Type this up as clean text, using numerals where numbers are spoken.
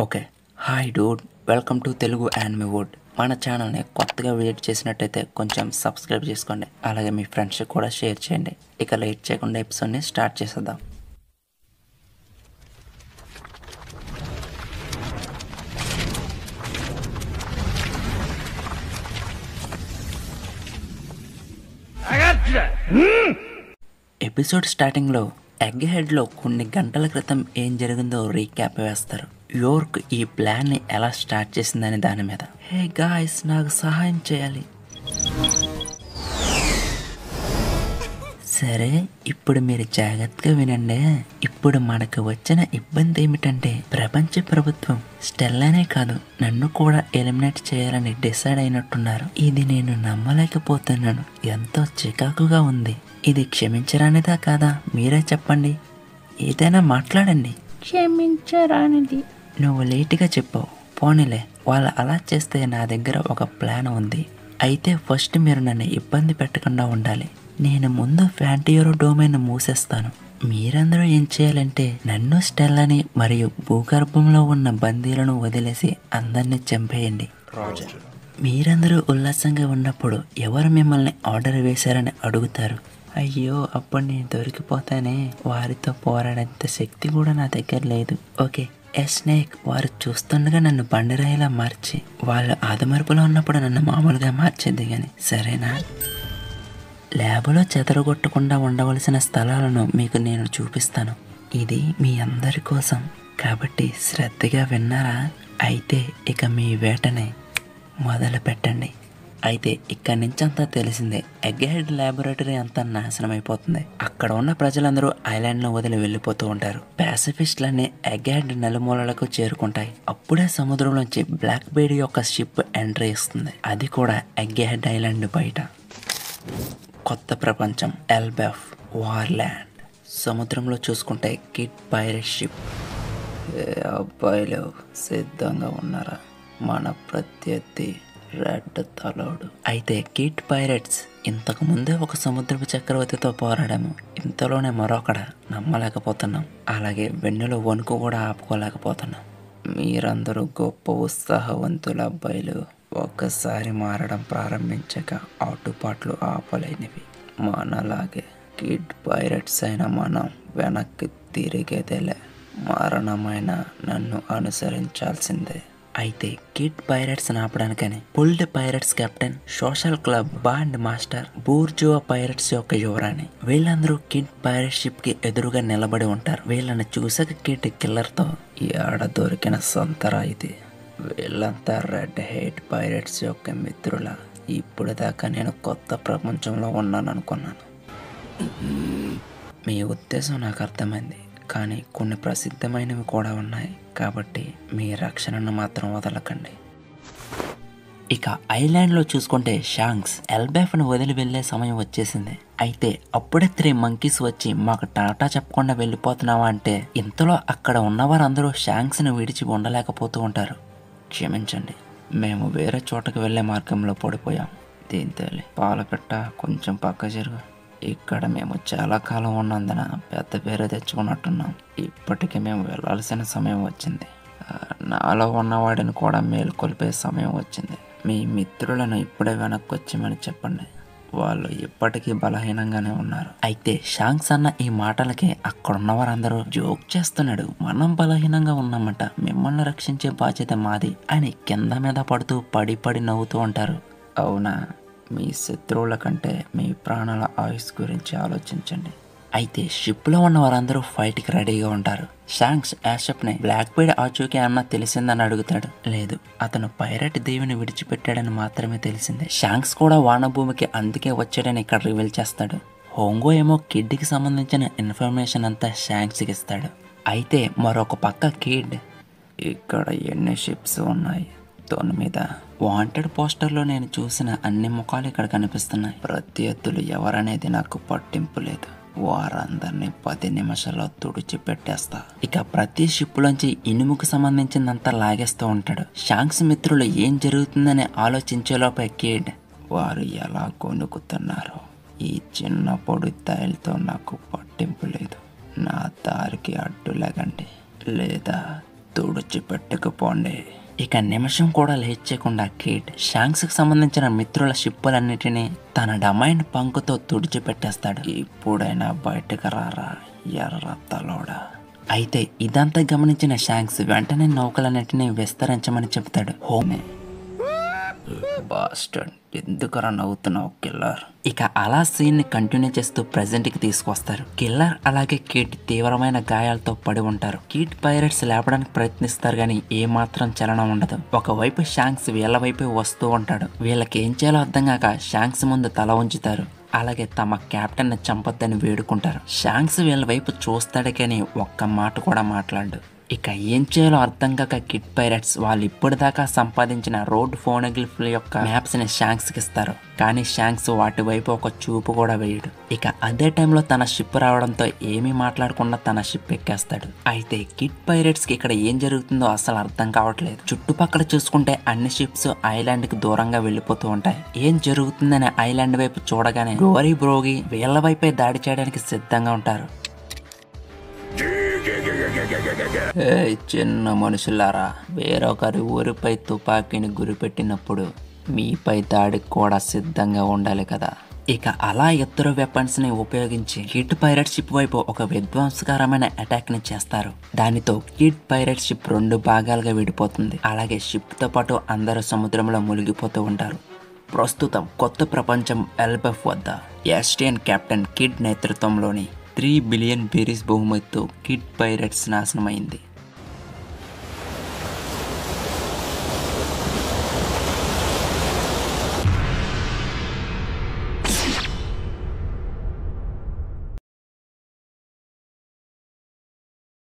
Okay. Hi dude, welcome to Telugu anime wood. మన ఛానల్ని కొత్తగా విజిట్ చేసినట్టయితే కొంచెం సబ్స్క్రైబ్ చేసుకోండి, అలాగే మీ ఫ్రెండ్స్కి కూడా షేర్ చేయండి. ఇక లేట్ చేయకుండా ఎపిసోడ్ని స్టార్ట్ చేసేద్దాం. ఎపిసోడ్ స్టార్టింగ్లో ఎగ్ హెడ్లో కొన్ని గంటల క్రితం ఏం జరిగిందో రీక్యాప్ వేస్తారు. యోర్క్ ఈ ప్లాన్ని ఎలా స్టార్ట్ చేసిందని దాని మీద. హే గాయ్స్, నాకు సహాయం చేయాలి. సరే, ఇప్పుడు మీరు జాగ్రత్తగా వినండి. ఇప్పుడు మనకు వచ్చిన ఇబ్బంది ఏమిటంటే ప్రపంచ ప్రభుత్వం స్టెల్లానే కాదు నన్ను కూడా ఎలిమినేట్ చేయాలని డిసైడ్ అయినట్టున్నారు. ఇది నేను నమ్మలేకపోతున్నాను. ఎంతో చికాకుగా ఉంది. ఇది క్షమించరానిదా కాదా? మీరే చెప్పండి. ఏదైనా మాట్లాడండి. క్షమించరానిది. నువ్వు లేటుగా చెప్పావు. పోనీలే, వాళ్ళు అలా చేస్తే నా దగ్గర ఒక ప్లాన్ ఉంది. అయితే ఫస్ట్ మీరు నన్ను ఇబ్బంది పెట్టకుండా ఉండాలి. నేను ముందు ఫ్యాంటియోరో డొమైన్ మూసేస్తాను. మీరందరూ ఏం చేయాలంటే నన్ను, స్టెల్లాని మరియు భూగర్భంలో ఉన్న బందీలను వదిలేసి అందరినీ చంపేయండి. రాజర్, మీరందరూ ఉల్లాసంగా ఉన్నప్పుడు ఎవరు మిమ్మల్ని ఆర్డర్ వేశారని అడుగుతారు. అయ్యో, అప్పుడు నేను దొరికిపోతానే. వారితో పోరాడేంత శక్తి కూడా నా దగ్గర లేదు. ఓకే, స్నేక్, వారు చూస్తుండగా నన్ను బండరాయిలా మార్చి వాళ్ళు ఆదమరుపులో ఉన్నప్పుడు నన్ను మామూలుగా మార్చేది కానీ, సరేనా? ల్యాబ్లో చెదరగొట్టకుండా ఉండవలసిన స్థలాలను మీకు నేను చూపిస్తాను. ఇది మీ అందరి కోసం, కాబట్టి శ్రద్ధగా విన్నారా? అయితే ఇక మీ వేటని మొదలు పెట్టండి. అయితే ఇక్కడి నుంచి అంతా తెలిసిందే. ఎగ్ హెడ్ ల్యాబొరేటరీ అంతా నాశనం అయిపోతుంది. అక్కడ ఉన్న ప్రజలందరూ ఐలాండ్ను వదిలి వెళ్ళిపోతూ ఉంటారు. ప్యాసిఫిస్టులన్నీ ఎగ్ హెడ్ నలుమూలలకు చేరుకుంటాయి. అప్పుడే సముద్రంలోంచి బ్లాక్ బేడీ యొక్క షిప్ ఎంట్రీ ఇస్తుంది. అది కూడా ఎగ్ హెడ్ ఐలాండ్ బయట. కొత్త ప్రపంచం, ఎల్బెఫ్ వార్ల్యాండ్. సముద్రంలో చూసుకుంటే కిడ్ పైరేట్ షిప్. అబ్బాయిలు సిద్ధంగా ఉన్నారా? మన ప్రత్యర్థి రెడ్ తలోడు. అయితే కిడ్ పైరేట్స్ ఇంతకు ముందే ఒక సముద్రపు చక్రవర్తితో పోరాడాము. ఇంతలోనే మరొకడ నమ్మలేకపోతున్నాం. అలాగే వెన్నులో వణుకు కూడా ఆపుకోలేకపోతున్నాం. మీరందరూ గొప్ప ఉత్సాహవంతుల అబ్బాయిలు. ఒక్కసారి మారడం ప్రారంభించాక ఆటుపాట్లు ఆపలేనివి. మనలాగే కిడ్ పైరేట్స్ అయిన మనం వెనక్కి తిరిగేదేలే. మరణమైన నన్ను అనుసరించాల్సిందే. అయితే కిడ్ పైరేట్స్ ఆపడానికని పుల్డ్ pirates captain, social club bond master, bourgeois pirates యొక్క యువరాణి, వీళ్ళందరూ కిడ్ పైరేట్ షిప్ కి ఎదురుగా నిలబడి ఉంటారు. వీళ్ళని చూసాక కిడ్ కిల్లర్ తో, ఆడ దొరికిన సంతరా ఇది. వీళ్ళంతా రెడ్ హెడ్ పైరేట్స్ యొక్క మిత్రుల. ఇప్పుడు దాకా నేను కొత్త ప్రపంచంలో ఉన్నాను అనుకున్నాను. మీ ఉద్దేశం నాకు అర్థమైంది, కానీ కొన్ని ప్రసిద్ధమైనవి కూడా ఉన్నాయి. కాబట్టి మీ రక్షణను మాత్రం వదలకండి. ఇక ఐలాండ్లో చూసుకుంటే షాంక్స్ ఎల్బెఫ్ను వదిలి వెళ్లే సమయం వచ్చేసింది. అయితే అప్పుడే 3 మంకీస్ వచ్చి మాకు టాటా చెప్పకుండా వెళ్ళిపోతున్నావా అంటే, ఇంతలో అక్కడ ఉన్నవారందరూ షాంక్స్ని విడిచి ఉండలేకపోతూ ఉంటారు. క్షమించండి, మేము వేరే చోటకు వెళ్లే మార్గంలో పడిపోయాం. దీంతో పాల పెట్ట కొంచెం పక్క జరుగు. ఇక్కడ మేము చాలా కాలం ఉన్నందున పెద్ద పేరు తెచ్చుకున్నట్టున్నాం. ఇప్పటికీ మేము వెళ్ళాల్సిన సమయం వచ్చింది. నాలో ఉన్నవాడిని కూడా మేలుకొల్పే సమయం వచ్చింది. మీ మిత్రులను ఇప్పుడే వెనక్కి వచ్చేమని చెప్పండి. వాళ్ళు ఇప్పటికీ బలహీనంగానే ఉన్నారు. అయితే షాంక్స్ అన్న ఈ మాటలకి అక్కడున్న వారందరూ జోక్ చేస్తున్నాడు. మనం బలహీనంగా ఉన్నామంట, మిమ్మల్ని రక్షించే బాధ్యత మాది అని కింద మీద పడుతూ పడి నవ్వుతూ ఉంటారు. అవునా? మీ శత్రువుల కంటే మీ ప్రాణాల ఆయుష్ గురించి ఆలోచించండి. అయితే షిప్లో ఉన్న వారందరూ ఫైట్కి రెడీగా ఉంటారు. షాంక్స్ యాషప్ని బ్లాక్ బైడ్ ఆచూకీ అన్న తెలిసిందని అడుగుతాడు. లేదు, అతను పైరట్ దేవిని విడిచిపెట్టాడని మాత్రమే తెలిసిందే. షాంక్స్ కూడా వానభూమికి అందుకే వచ్చాడని ఇక్కడ రివీల్ చేస్తాడు. హోంగో ఏమో కిడ్కి సంబంధించిన ఇన్ఫర్మేషన్ అంతా షాంక్స్కి ఇస్తాడు. అయితే మరొక పక్క కిడ్, ఇక్కడ ఎన్ని షిప్స్ ఉన్నాయి? 9. వాంటెడ్ పోస్టర్లో నేను చూసిన అన్ని ముఖాలు ఇక్కడ కనిపిస్తున్నాయి. ప్రత్యర్థులు ఎవరనేది నాకు పట్టింపు లేదు. వారందరినీ 10 నిమిషాల్లో తుడిచిపెట్టేస్తా. ఇక ప్రతి షిప్లోంచి ఇనుముకు సంబంధించిందంతా లాగేస్తూ ఉంటాడు. షాంక్స్ మిత్రులు ఏం జరుగుతుందని ఆలోచించేలోపే కిడ్, వారు ఎలా కొనుక్కుతున్నారో ఈ చిన్న పొడి తైలతో నాకు పట్టింపు లేదు. నా దారికి అడ్డు లేకండి, లేదా తుడిచిపెట్టుకుపోండి. ఇక నిమిషం కూడా లేట్ చేయకుండా కిడ్ షాంక్స్కి సంబంధించిన మిత్రుల షిప్పులన్నిటినీ తన డమైన్ పంకుతో తుడిచిపెట్టేస్తాడు. ఇప్పుడైనా బయటకు రారా ఎర్ర తలోడా. అయితే ఇదంతా గమనించిన షాంక్స్ వెంటనే నౌకలన్నిటినీ విస్తరించమని చెప్తాడు. హోమే బాస్టర్డ్, ఎందుకరా నవ్వుతున్నావు కిల్లర్. ఇక అలా సీన్ ని కంటిన్యూ చేస్తూ ప్రెజెంట్ కి తీసుకొస్తారు. కిల్లర్ అలాగే కిడ్ తీవ్రమైన గాయాలతో పడి ఉంటారు. కిడ్ పైరట్స్ లేపడానికి ప్రయత్నిస్తారు గానీ ఏమాత్రం చలనం ఉండదు. ఒకవైపు షాంక్స్ వీళ్ళ వైపు వస్తూ ఉంటాడు. వీళ్ళకి ఏం చేయాలో అర్థం కాక షాంక్స్ ముందు తల ఉంచుతారు. అలాగే తమ కెప్టెన్ ని చంపొద్దని వేడుకుంటారు. షాంక్స్ వీళ్ళ వైపు చూస్తాడు కానీ ఒక్క మాట కూడా మాట్లాడు. ఇక ఏం చేయాలో అర్థం కాక కిడ్ పైరట్స్ వాళ్ళు ఇప్పటిదాకా సంపాదించిన రోడ్ ఫోనోగ్లిఫ్ల యొక్క మ్యాప్స్ ని షాంక్స్ కి ఇస్తారు. కానీ షాంక్స్ వాటి వైపు ఒక చూపు కూడా వేయడు. ఇక అదే టైంలో తన షిప్ రావడంతో ఏమీ మాట్లాడకుండా తన షిప్ ఎక్కేస్తాడు. అయితే కిడ్ పైరట్స్ కి ఇక్కడ ఏం జరుగుతుందో అసలు అర్థం కావట్లేదు. చుట్టుపక్కల చూసుకుంటే అన్ని షిప్స్ ఐలాండ్ కి దూరంగా వెళ్ళిపోతూ ఉంటాయి. ఏం జరుగుతుందని ఐలాండ్ వైపు చూడగానే గోరీ బ్రోగి వీళ్ళ వైపే దాడి చేయడానికి సిద్ధంగా ఉంటారు. చిన్న మనుషులారా, వేరొకరి ఊరిపై తుపాకీని గురిపెట్టినప్పుడు మీపై దాడికి కూడా సిద్ధంగా ఉండాలి కదా. ఇక అలా ఇద్దరు వెపన్స్ ని ఉపయోగించి కిడ్ పైరట్ షిప్ వైపు ఒక విధ్వంసకరమైన అటాక్ ని చేస్తారు. దానితో కిడ్ పైరట్ షిప్ 2 భాగాలుగా విడిపోతుంది. అలాగే షిప్ తో పాటు అందరూ సముద్రంలో మునిగిపోతూ ఉంటారు. ప్రస్తుతం కొత్త ప్రపంచం ఎల్బెఫ్ వద్ద ఎస్టియన్ కెప్టెన్ కిడ్ నేతృత్వంలోని 3 బిలియన్ బెరీస్ బహుమతితో కిడ్ పైరట్స్ నాశనమైంది.